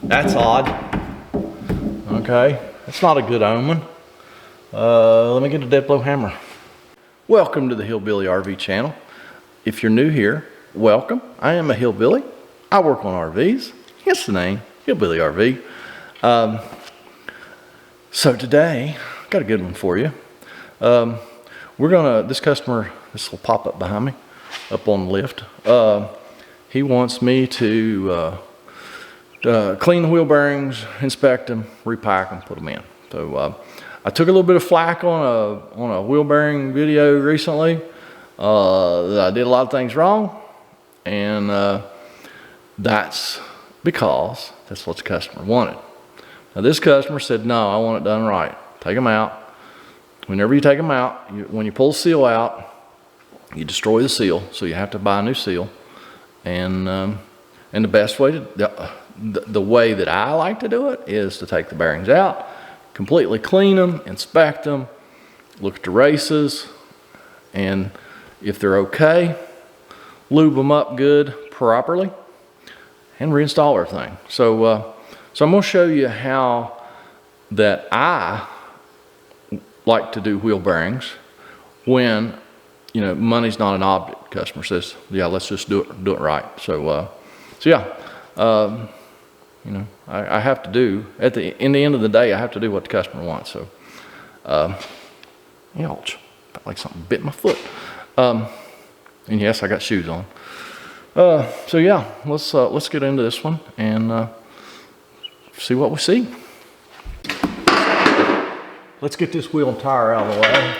That's odd. Okay, that's not a good omen. Let me get a dead blow hammer. Welcome to the Hillbilly RV channel. If you're new here, welcome. I am a hillbilly. I work on RVs. Hence the name, Hillbilly RV. So today, got a good one for you. This customer, this will pop up behind me, up on the lift. He wants me to clean the wheel bearings, inspect them, repack them, put them in. So I took a little bit of flack on a wheel bearing video recently. That I did a lot of things wrong, and that's because that's what the customer wanted. Now this customer said, no, I want it done right. Take them out. Whenever you take them out, when you pull the seal out, you destroy the seal, so you have to buy a new seal. And the best way the way that I like to do it is to take the bearings out, completely clean them, inspect them, look at the races, and if they're okay, lube them up good properly, and reinstall everything. So I'm going to show you how that I like to do wheel bearings when money's not an object. Customer says, yeah, let's just do it right. So yeah, I have to do in the end of the day, I have to do what the customer wants. So ouch, felt like something bit my foot. And yes, I got shoes on. So yeah, let's get into this one and see what we see. Let's get this wheel and tire out of the way.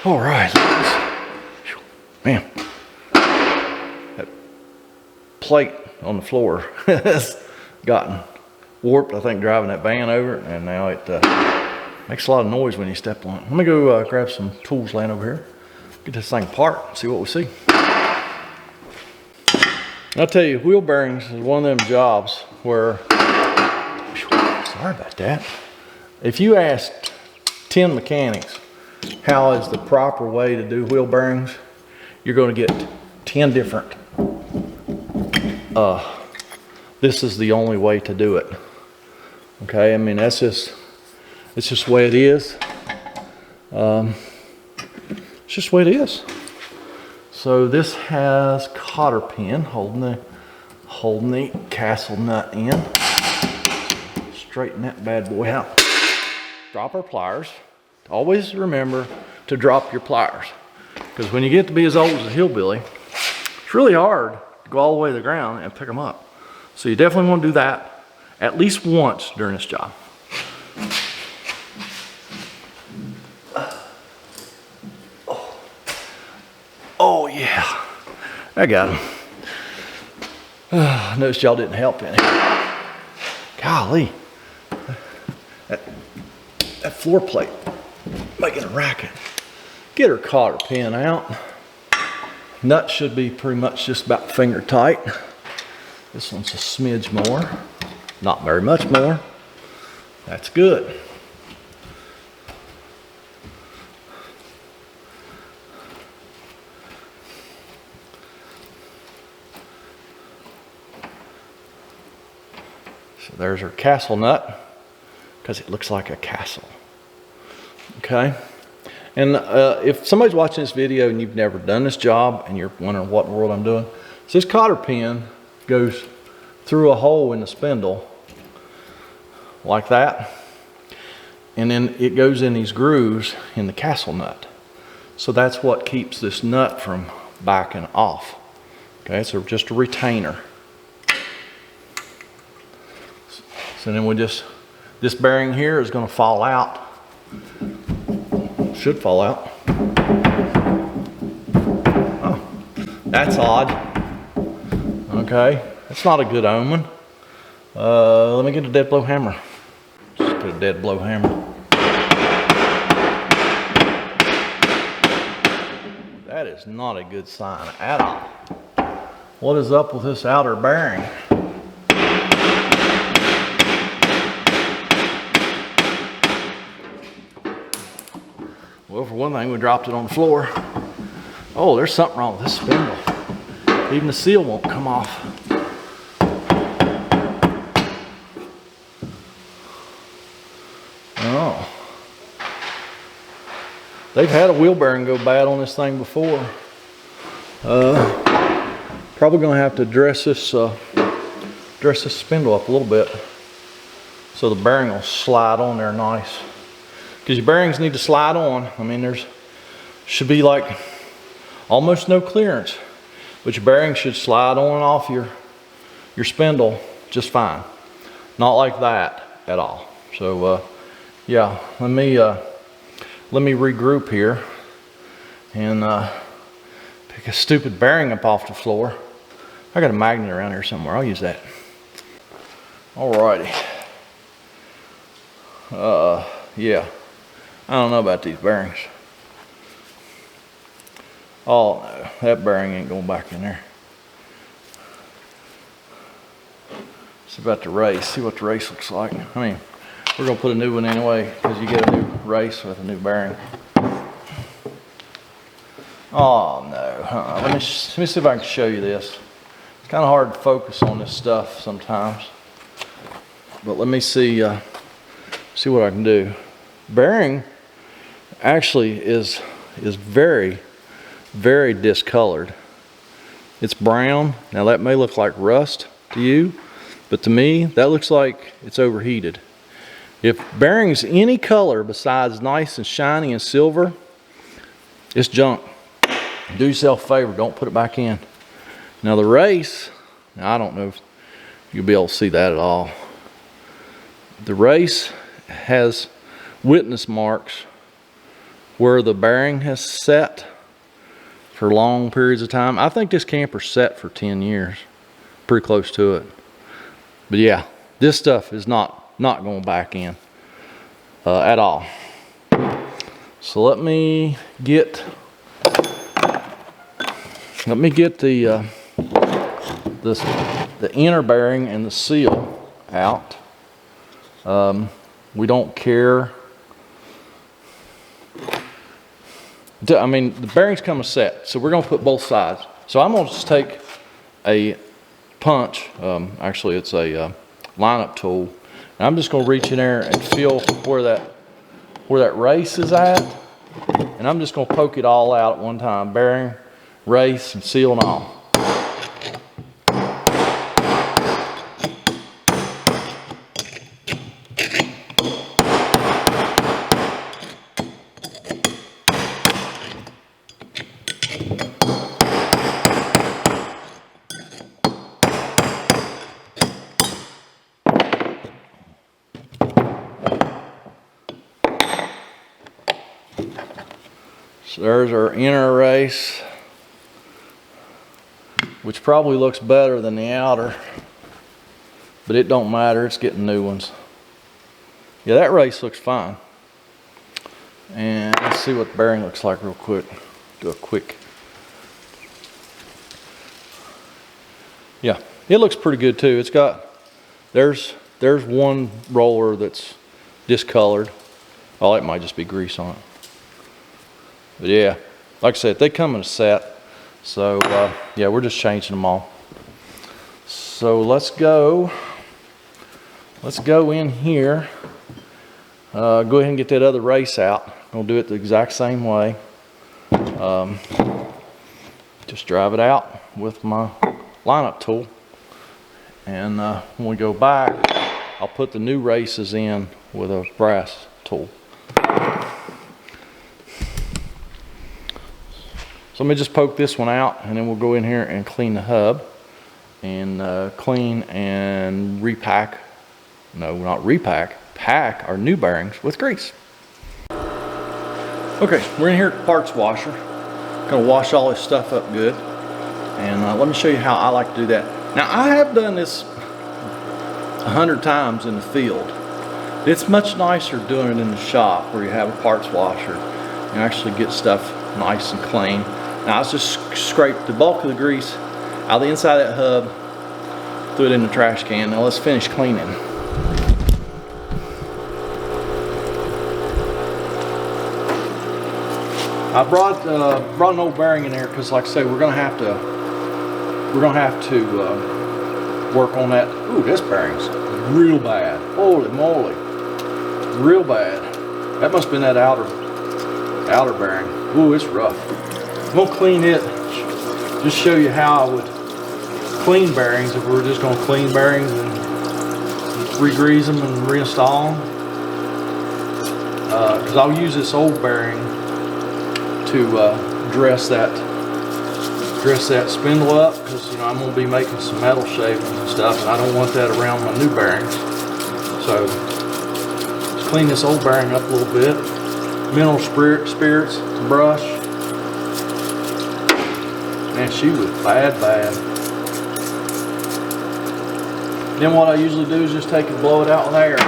All right, man, that plate on the floor has gotten warped, I think, driving that van over it, and now it makes a lot of noise when you step on it. Let me go grab some tools laying over here, get this thing apart, and see what we see. I'll tell you, wheel bearings is one of them jobs where, sorry about that, if you asked 10 mechanics how is the proper way to do wheel bearings, you're going to get 10 different. This is the only way to do it. Okay, I mean it's just the way it is. It's just the way it is. So this has cotter pin holding the castle nut in. Straighten that bad boy out. Drop our pliers. Always remember to drop your pliers, because when you get to be as old as a hillbilly, it's really hard to go all the way to the ground and pick them up. So you definitely want to do that at least once during this job. Oh yeah, I got them. I noticed y'all didn't help any. Golly, that floor plate making a racket. Get her cotter pin out. Nut should be pretty much just about finger tight. This one's a smidge more, not very much more. That's good. So there's her castle nut, because it looks like a castle. Okay, and if somebody's watching this video and you've never done this job and you're wondering what in the world I'm doing, so this cotter pin goes through a hole in the spindle like that, and then it goes in these grooves in the castle nut. So that's what keeps this nut from backing off. Okay, so just a retainer. So then this bearing here is going to fall out. should fall out. Oh, that's odd. Okay, that's not a good omen. Let me get a dead blow hammer. Just get a dead blow hammer. That is not a good sign at all. What is up with this outer bearing? Well, for one thing, we dropped it on the floor. Oh, there's something wrong with this spindle. Even the seal won't come off. Oh. They've had a wheel bearing go bad on this thing before. Probably gonna have to dress this spindle up a little bit so the bearing will slide on there nice. Because your bearings need to slide on. I mean, there's should be like almost no clearance, but your bearings should slide on and off your spindle just fine. Not like that at all. So yeah, let me regroup here and pick a stupid bearing up off the floor. I got a magnet around here somewhere. I'll use that. Alrighty. Yeah. I don't know about these bearings. Oh no, that bearing ain't going back in there. It's about the race. See what the race looks like. I mean, we're gonna put a new one anyway because you get a new race with a new bearing. Oh no, let me see if I can show you this. It's kind of hard to focus on this stuff sometimes, but let me see what I can do. Bearing actually is very, very discolored. It's brown. Now that may look like rust to you, but to me that looks like it's overheated. If bearing's any color besides nice and shiny and silver, it's junk. Do yourself a favor, don't put it back in. Now the race, now I don't know if you'll be able to see that at all. The race has witness marks where the bearing has set for long periods of time. I think this camper's set for 10 years, pretty close to it. But yeah, this stuff is not going back in at all. So let me get the inner bearing and the seal out. We don't care. I mean, the bearings come set, so we're gonna put both sides. So I'm gonna just take a punch. Actually, it's a lineup tool. And I'm just gonna reach in there and feel where that race is at, and I'm just gonna poke it all out at one time. Bearing, race, and seal and all. So there's our inner race, which probably looks better than the outer, but it don't matter, it's getting new ones. Yeah, that race looks fine. And let's see what the bearing looks like real quick. Do a quick. Yeah, it looks pretty good too. It's got, there's one roller that's discolored. Oh, it might just be grease on it. But yeah, like I said, they come in a set. So yeah, we're just changing them all. So let's go in here. Go ahead and get that other race out. I'm gonna do it the exact same way. Just drive it out with my lineup tool. And when we go back, I'll put the new races in with a brass tool. So let me just poke this one out, and then we'll go in here and clean the hub and clean and repack, no, not repack, pack our new bearings with grease. Okay, we're in here at the parts washer. Gonna wash all this stuff up good. And let me show you how I like to do that. Now, I have done this 100 times in the field. It's much nicer doing it in the shop where you have a parts washer. You actually get stuff nice and clean. Now, I just scraped the bulk of the grease out of the inside of that hub, threw it in the trash can. Now, let's finish cleaning. I brought an old bearing in there because, like I say, we're gonna have to work on that. Ooh, this bearing's real bad. Holy moly, real bad. That must have been that outer bearing. Ooh, it's rough. I'm gonna clean it. Just show you how I would clean bearings if we were just gonna clean bearings and re-grease them and reinstall them. Because I'll use this old bearing to dress that spindle up, because you know I'm going to be making some metal shavings and stuff, and I don't want that around my new bearings. So let's clean this old bearing up a little bit. Mineral spirits to brush. Man, she was bad. Then what I usually do is just take and blow it out with air.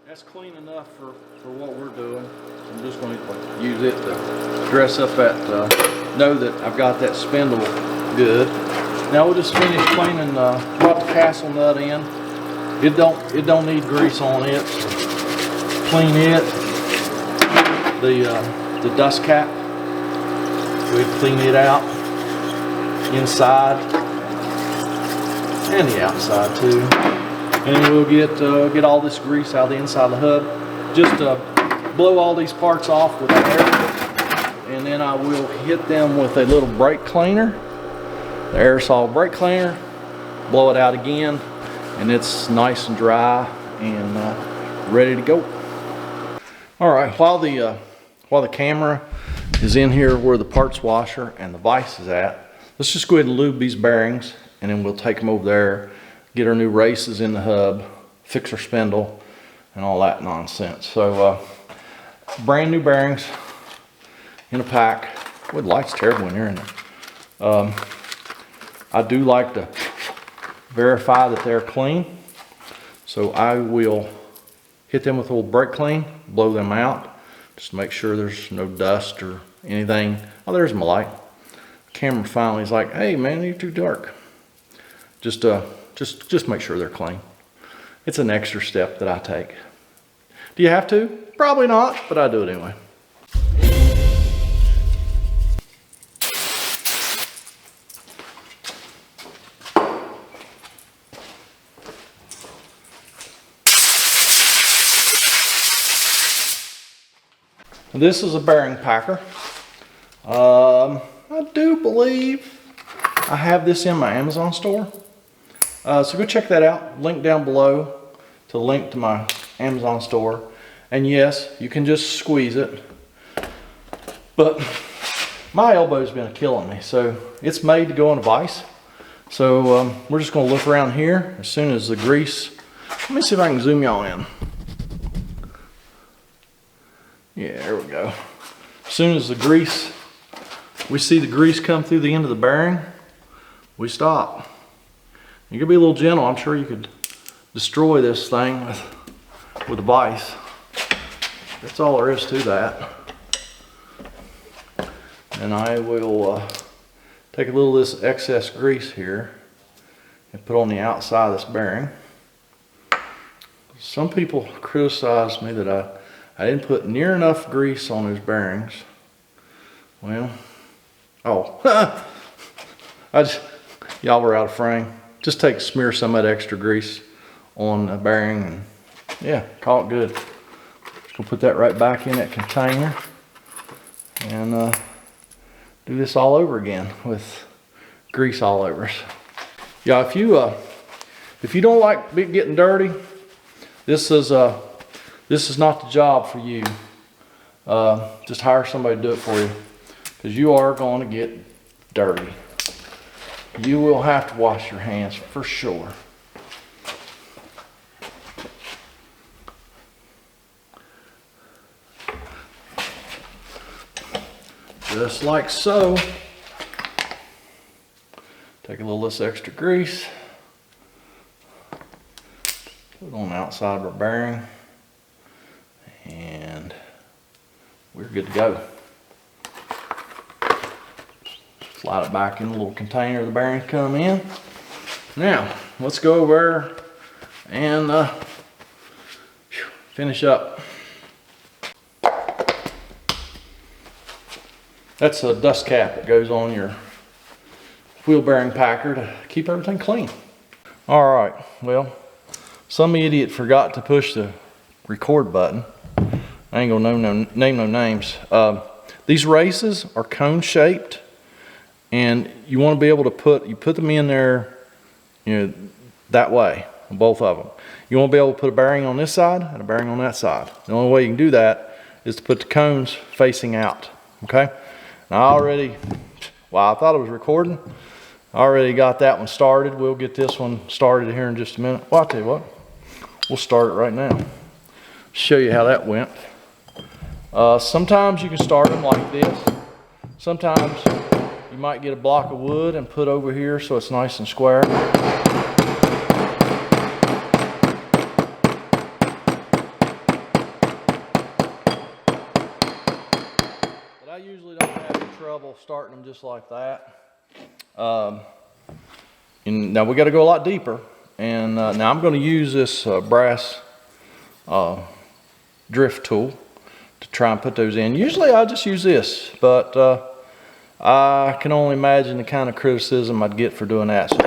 That's clean enough for what we're doing. I'm just going to use it to dress up that, know that I've got that spindle good. Now we'll just finish cleaning, brought the castle nut in. It don't need grease on it. So clean it. The dust cap, we'd clean it out, inside and the outside too. And we'll get all this grease out of the inside of the hub. Just blow all these parts off with air, and then I will hit them with a little brake cleaner, the aerosol brake cleaner. Blow it out again, and it's nice and dry and ready to go. All right, while the camera is in here where the parts washer and the vise is at, let's just go ahead and lube these bearings, and then we'll take them over there, get our new races in the hub, fix our spindle, and all that nonsense. So brand new bearings in a pack. Boy, the light's terrible when you're in there. I do like to verify that they're clean, so I will hit them with a little brake clean, blow them out, just to make sure there's no dust or anything. Oh, there's my light. The camera finally is like, hey man, you're too dark. Just make sure they're clean. It's an extra step that I take. Do you have to? Probably not, but I do it anyway. This is a bearing packer. I do believe I have this in my Amazon store. So go check that out. Link down below to link to my Amazon store. And yes, you can just squeeze it. But my elbow's been killing me, so it's made to go in a vise. So we're just going to look around here as soon as the grease. Let me see if I can zoom y'all in. Yeah, there we go. As soon as the grease, we see the grease come through the end of the bearing, we stop. You can be a little gentle. I'm sure you could destroy this thing with a vise. That's all there is to that. And I will take a little of this excess grease here and put on the outside of this bearing. Some people criticize me that I didn't put near enough grease on those bearings. Well, oh, y'all were out of frame. Just smear some of that extra grease on the bearing and yeah, call it good. Just gonna put that right back in that container and do this all over again with grease all over us. Yeah, if you don't like getting dirty, this is not the job for you. just hire somebody to do it for you, because you are going to get dirty. You will have to wash your hands for sure. Just like so. Take a little of this extra grease, put it on the outside of our bearing, and we're good to go. Slide it back in the little container the bearings come in. Now, let's go over and finish up. That's a dust cap that goes on your wheel bearing packer to keep everything clean. All right, well, some idiot forgot to push the record button. I ain't gonna name no names. These races are cone shaped, and you want to be able to put them in there, that way, both of them. You want to be able to put a bearing on this side and a bearing on that side. The only way you can do that is to put the cones facing out. Okay. Now I thought it was recording. I already got that one started. We'll get this one started here in just a minute. Well, I'll tell you what, we'll start it right now. Show you how that went. Sometimes you can start them like this. Sometimes you might get a block of wood and put over here so it's nice and square. But I usually don't have any trouble starting them just like that. And now we got to go a lot deeper, and now I'm going to use this brass drift tool to try and put those in. Usually I just use this, but I can only imagine the kind of criticism I'd get for doing that. So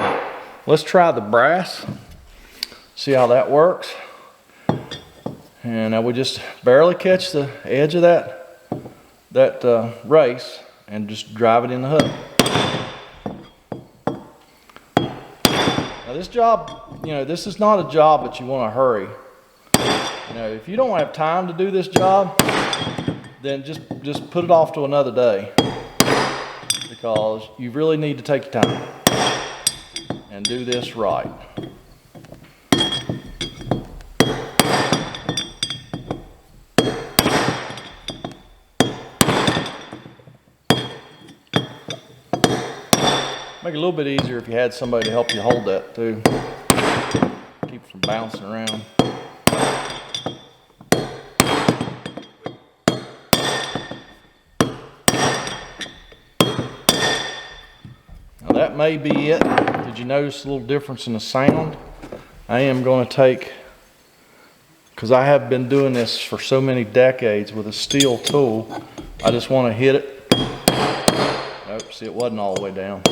let's try the brass, see how that works. And now we just barely catch the edge of that race and just drive it in the hook. Now this job, this is not a job that you want to hurry. If you don't have time to do this job, then just put it off to another day, because you really need to take your time and do this right. Make it a little bit easier if you had somebody to help you hold that too. Keep it from bouncing around. Now that may be it. Did you notice a little difference in the sound? I am going to take, because I have been doing this for so many decades with a steel tool, I just want to hit it. Nope, see, it wasn't all the way down.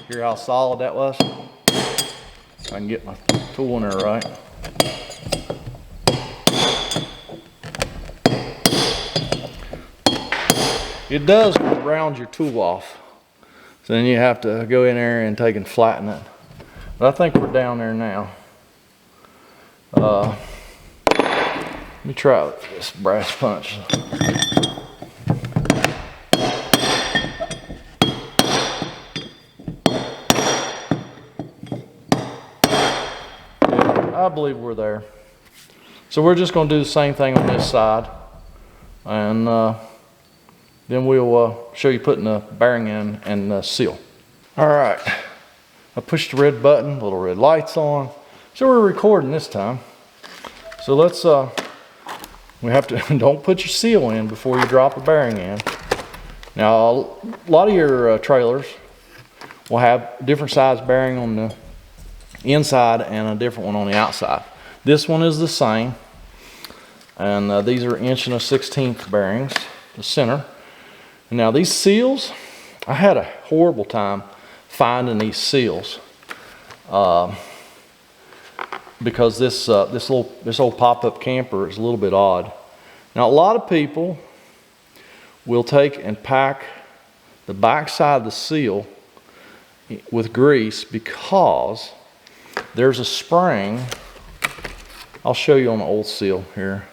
Hear how solid that was? If I can get my tool in there right. It does round your tool off. So then you have to go in there and take and flatten it. But I think we're down there now. Let me try this brass punch. I believe we're there. So we're just going to do the same thing on this side, and then we'll show you putting the bearing in and seal. All right, I pushed the red button, little red lights on. So we're recording this time. So let's, we have to, don't put your seal in before you drop the bearing in. Now, a lot of your trailers will have different size bearing on the inside and a different one on the outside. This one is the same, and these are 1 1/16" bearings, the center. And now these seals, I had a horrible time finding these seals because this old pop-up camper is a little bit odd. Now a lot of people will take and pack the back side of the seal with grease, because there's a spring. I'll show you on the old seal here.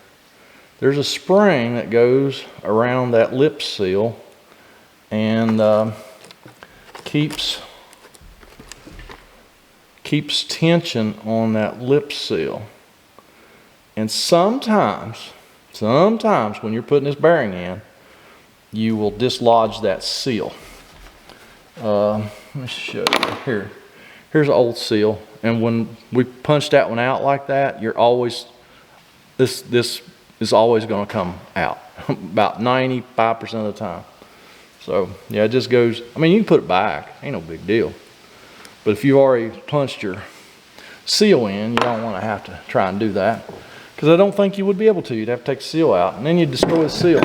There's a spring that goes around that lip seal and keeps tension on that lip seal. And sometimes when you're putting this bearing in, you will dislodge that seal. Let me show you here. Here's an old seal, and when we punch that one out like that, this is always going to come out about 95% of the time. So yeah, it just goes. I mean, you can put it back, ain't no big deal. But if you already punched your seal in, you don't want to have to try and do that, because I don't think you would be able to. You'd have to take the seal out, and then you'd destroy the seal.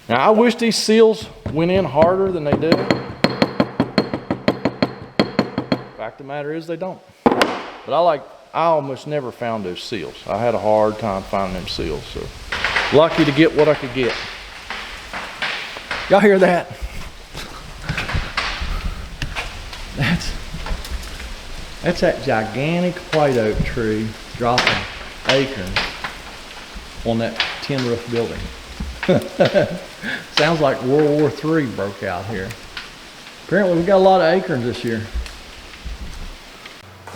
Now, I wish these seals went in harder than they do. Fact of the matter is, they don't. But I almost never found those seals. I had a hard time finding them seals, so lucky to get what I could get. Y'all hear that? That's that gigantic white oak tree dropping acorns on that tin roof building. Sounds like World War III broke out here. Apparently we got a lot of acorns this year.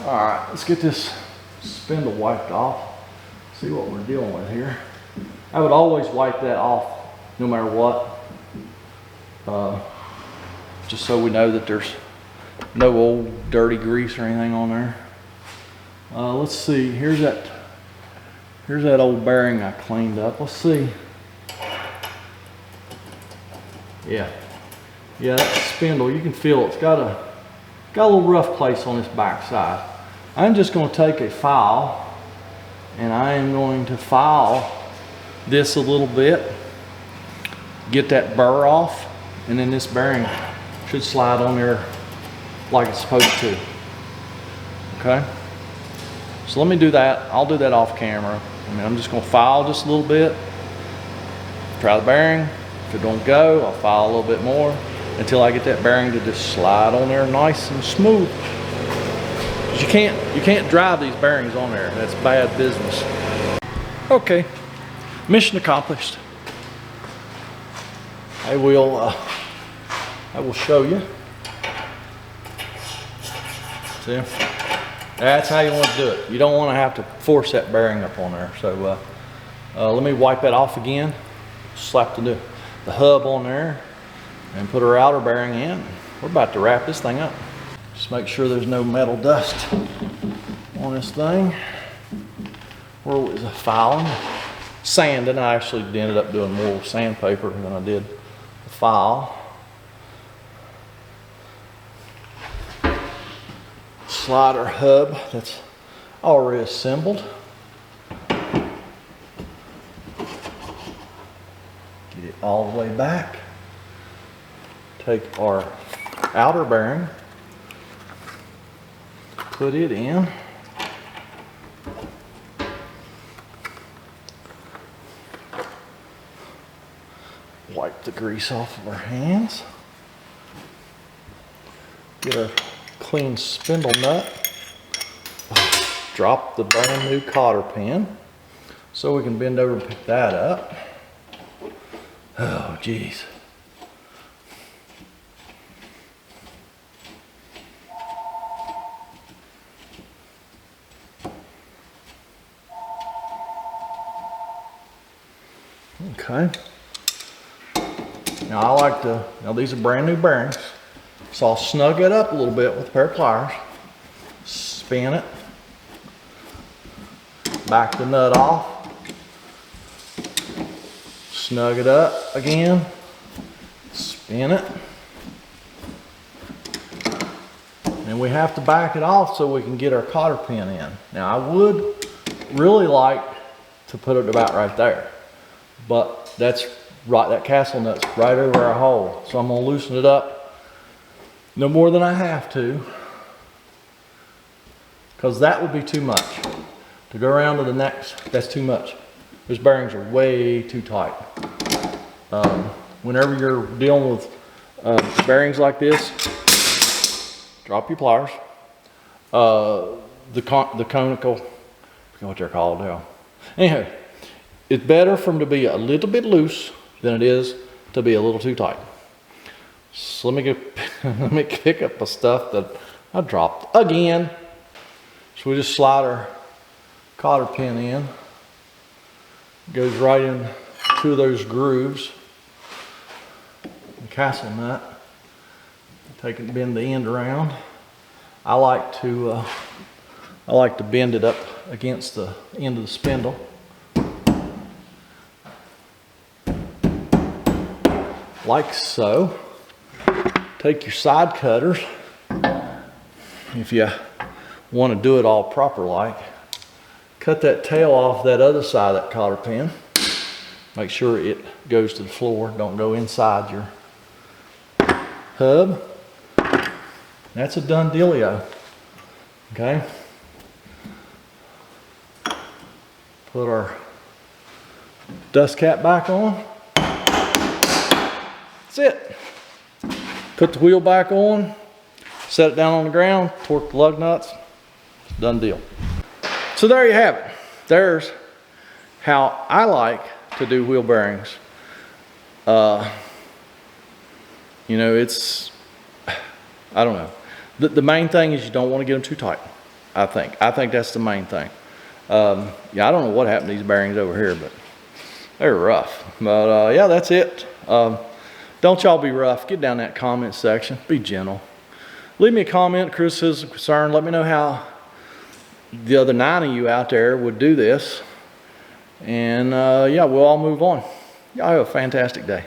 All right, let's get this spindle wiped off. See what we're dealing with here. I would always wipe that off no matter what. Just so we know that there's no old dirty grease or anything on there. Let's see, here's that old bearing I cleaned up. Let's see. Yeah, that spindle, you can feel it's got a little rough place on this back side. I'm just going to take a file, and I am going to file this a little bit, get that burr off, and then this bearing should slide on there like it's supposed to. Okay, so let me do that. I'll do that off camera. I'm just going to file just a little bit, try the bearing. If it don't go, I'll file a little bit more until I get that bearing to just slide on there nice and smooth. You can't drive these bearings on there. That's bad business. Okay, mission accomplished. I will show you. See, that's how you want to do it. You don't want to have to force that bearing up on there. So let me wipe that off again. Slap the hub on there and put our outer bearing in. We're about to wrap this thing up. Just make sure there's no metal dust on this thing. Where was I filing? Sand, and I actually ended up doing more sandpaper than I did the file. Slider hub that's already assembled. Get it all the way back. Take our outer bearing, put it in. Wipe the grease off of our hands. Get a clean spindle nut. Drop the brand new cotter pin so we can bend over and pick that up. Oh, geez. Okay. Now these are brand new bearings. So I'll snug it up a little bit with a pair of pliers. Spin it. Back the nut off. Snug it up again. Spin it. And we have to back it off so we can get our cotter pin in. Now I would really like to put it about right there, but that's right, that castle nut's right over our hole. So I'm gonna loosen it up no more than I have to, because that would be too much. To go around to the next, that's too much. Those bearings are way too tight. Whenever you're dealing with Bearings like this, drop your pliers. The conical, I forget what they're called now. Anyhow, it's better for them to be a little bit loose than it is to be a little too tight. So let me pick up the stuff that I dropped again. So we just slide our cotter pin in. It goes right in two of those grooves. The castle nut. Take it, bend the end around. I like to bend it up against the end of the spindle. Like so. Take your side cutters, if you want to do it all proper like. Cut that tail off that other side of that cotter pin. Make sure it goes to the floor, don't go inside your hub. That's a done dealio. Okay. Put our dust cap back on. That's it. Put the wheel back on, set it down on the ground, torque the lug nuts, done deal. So there you have it. There's how I like to do wheel bearings. You know, it's, I don't know. The main thing is you don't want to get them too tight, I think. I think that's the main thing. Yeah, I don't know what happened to these bearings over here, but they're rough. But yeah, that's it. Don't y'all be rough. Get down that comment section. Be gentle. Leave me a comment, criticism, concern. Let me know how the other 9 of you out there would do this. And yeah, we'll all move on. Y'all have a fantastic day.